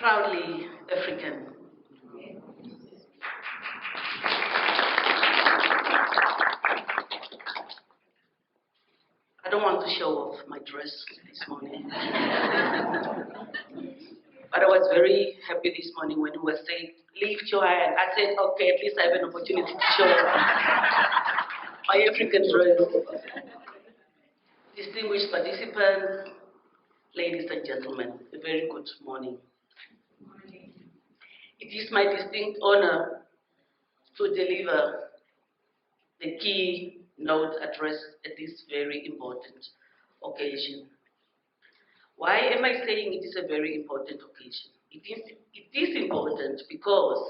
Proudly African. I don't want to show off my dress this morning. But I was very happy this morning when you were saying, lift your hand. I said, okay, at least I have an opportunity to show off my African dress. Distinguished participants, ladies and gentlemen, a very good morning. It is my distinct honor to deliver the keynote address at this very important occasion. Why am I saying it is a very important occasion? It is important because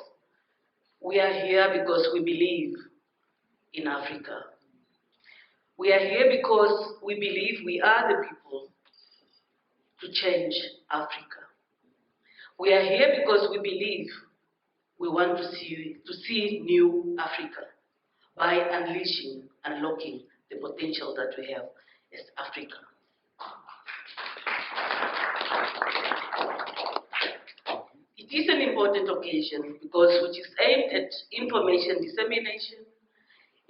we are here because we believe in Africa. We are here because we believe we are the people to change Africa. We are here because we believe we want to see new Africa by unlocking the potential that we have as Africa. It is an important occasion because which is aimed at information dissemination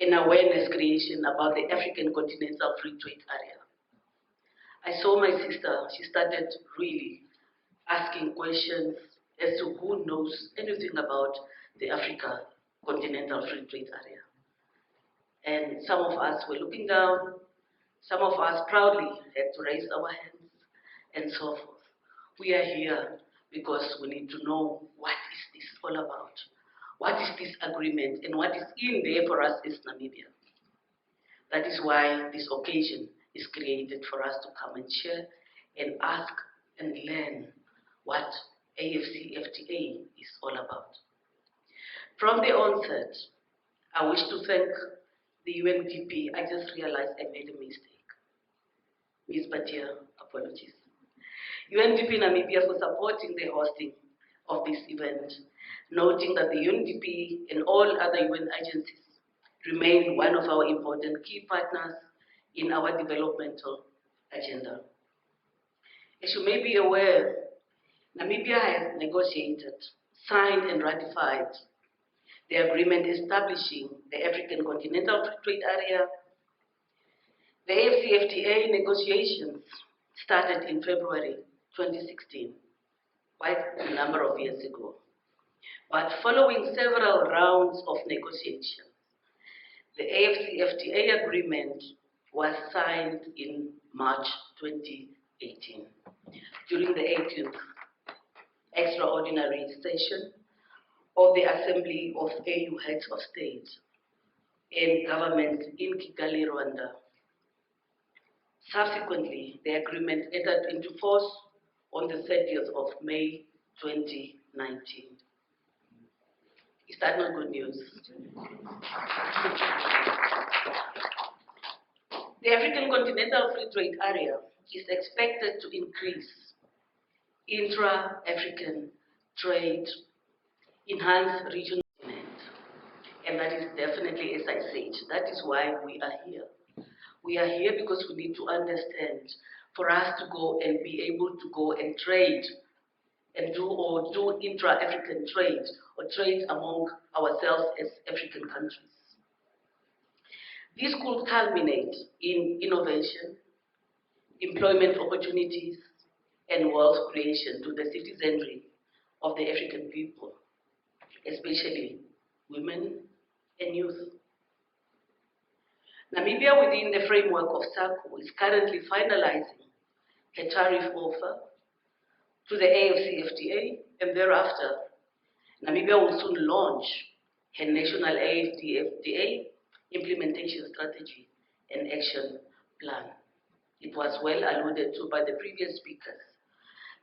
and awareness creation about the African Continental Free Trade Area. I saw my sister, she started really asking questions as to who knows anything about the Africa Continental Free Trade Area. And some of us were looking down, some of us proudly had to raise our hands, and so forth. We are here because we need to know what is this all about? What is this agreement and what is in there for us as Namibia? That is why this occasion is created for us to come and share and ask and learn what AfCFTA is all about. From the onset, I wish to thank the UNDP. I just realized I made a mistake. Ms. Bhatia, apologies. UNDP Namibia for supporting the hosting of this event, noting that the UNDP and all other UN agencies remain one of our important key partners in our developmental agenda. As you may be aware, Namibia has negotiated, signed and ratified the agreement establishing the African Continental Free Trade Area. The AfCFTA negotiations started in February 2016, quite a number of years ago. But following several rounds of negotiation, the AfCFTA agreement was signed in March 2018 during the 18th extraordinary session of the Assembly of AU Heads of State and Government in Kigali, Rwanda. Subsequently, the agreement entered into force on the 30th of May 2019. Is that not good news? The African Continental Free Trade Area is expected to increase intra-African trade, enhance regional development, and that is definitely, as I said, that is why we are here. We are here because we need to understand, for us to go and be able to go and trade and do intra-African trade or trade among ourselves as African countries. This could culminate in innovation, employment opportunities, and wealth creation to the citizenry of the African people, especially women and youth. Namibia, within the framework of SACU, is currently finalizing a tariff offer to the AfCFTA, and thereafter, Namibia will soon launch her national AfCFTA implementation strategy and action plan. It was well alluded to by the previous speakers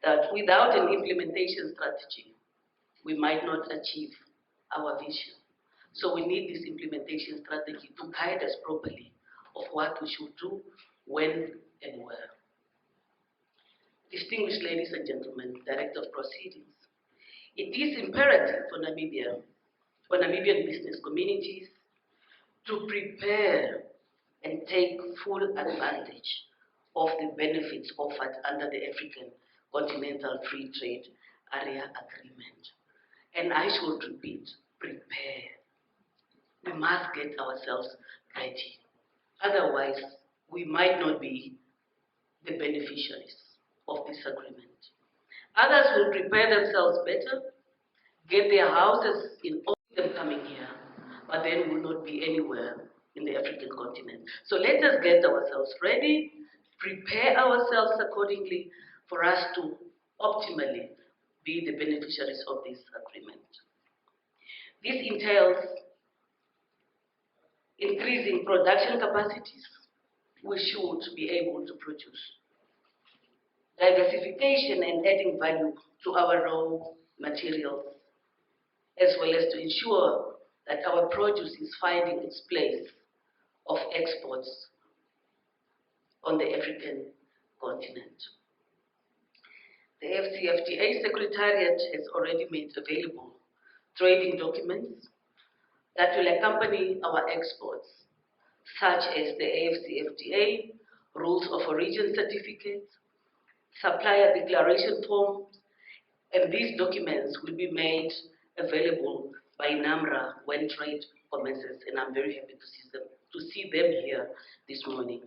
that without an implementation strategy, we might not achieve our vision. So we need this implementation strategy to guide us properly of what we should do, when and where. Distinguished ladies and gentlemen, Director of Proceedings, it is imperative for Namibia, for Namibian business communities to prepare and take full advantage of the benefits offered under the African Continental Free Trade Area Agreement. And I should repeat, prepare. We must get ourselves ready. Otherwise, we might not be the beneficiaries of this agreement. Others will prepare themselves better, get their houses in order, them coming here, but then will not be anywhere in the African continent. So let us get ourselves ready, prepare ourselves accordingly for us to optimally be the beneficiaries of this agreement. This entails increasing production capacities. We should be able to produce. Diversification and adding value to our raw materials, as well as to ensure that our produce is finding its place of exports on the African continent. The AfCFTA Secretariat has already made available trading documents that will accompany our exports, such as the AfCFTA Rules of Origin Certificate, Supplier Declaration Forms, and these documents will be made available by NAMRA when trade commences, and I'm very happy to see them here this morning.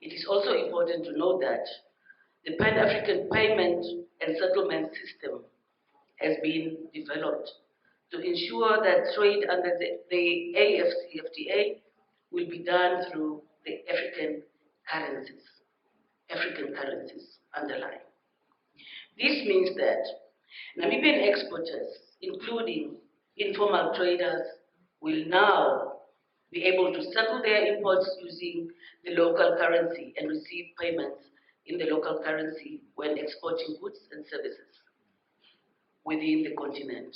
It is also important to note that the Pan-African Payment and Settlement System has been developed to ensure that trade under the AfCFTA will be done through the African currencies underlying. This means that Namibian exporters, including informal traders, will now be able to settle their imports using the local currency and receive payments in the local currency when exporting goods and services within the continent.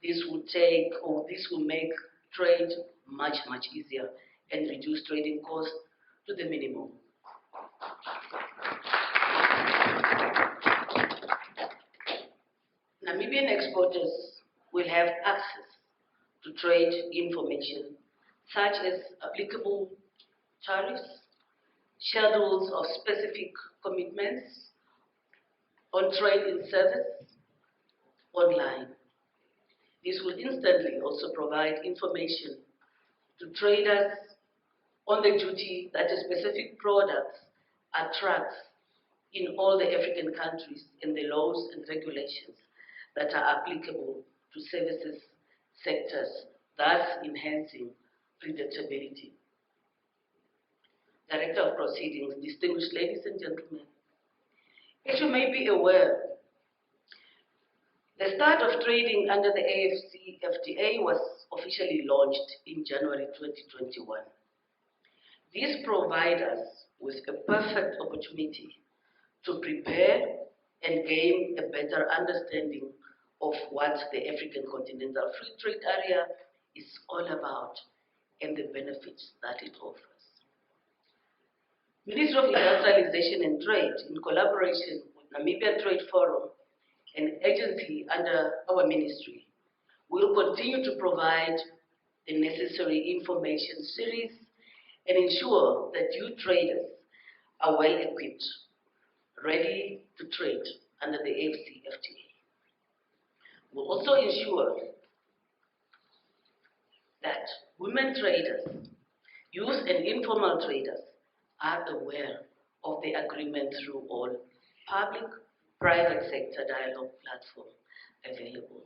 This will make trade much, much easier and reduce trading costs to the minimum. Namibian exporters will have access to trade information such as applicable tariffs, schedules of specific commitments on trade in service online. This will instantly also provide information to traders on the duty that a specific product attracts in all the African countries and the laws and regulations that are applicable to services sectors, thus enhancing predictability. Director of Proceedings, distinguished ladies and gentlemen, as you may be aware, the start of trading under the AfCFTA was officially launched in January 2021. This provides us with a perfect opportunity to prepare and gain a better understanding of what the African Continental Free Trade Area is all about and the benefits that it offers. Ministry of Industrialisation and Trade, in collaboration with Namibia Trade Forum, an agency under our ministry, will continue to provide the necessary information series and ensure that you traders are well equipped, ready to trade under the AfCFTA. We'll also ensure that women traders, youth and informal traders are aware of the agreement through all public-private sector dialogue platforms available.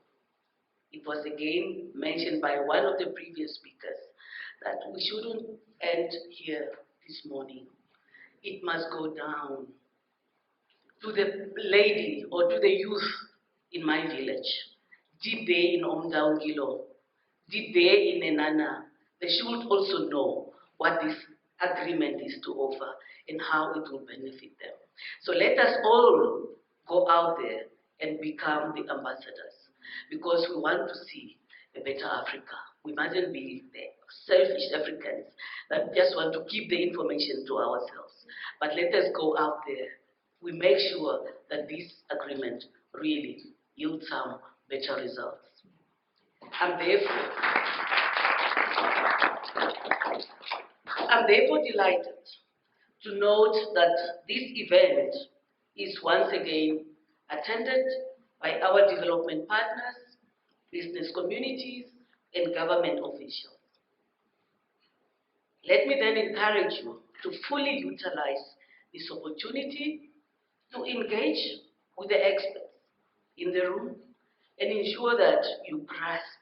It was again mentioned by one of the previous speakers that we shouldn't end here this morning. It must go down to the lady or to the youth in my village, deep there in Omdaungilo, deep there in Enana. They should also know what this agreement is to offer and how it will benefit them. So let us all go out there and become the ambassadors, because we want to see a better Africa. We mustn't be the selfish Africans that just want to keep the information to ourselves. But let us go out there. We make sure that this agreement really yields some better results. I'm therefore delighted to note that this event is once again attended by our development partners, business communities, and government officials. Let me then encourage you to fully utilize this opportunity to engage with the experts in the room and ensure that you grasp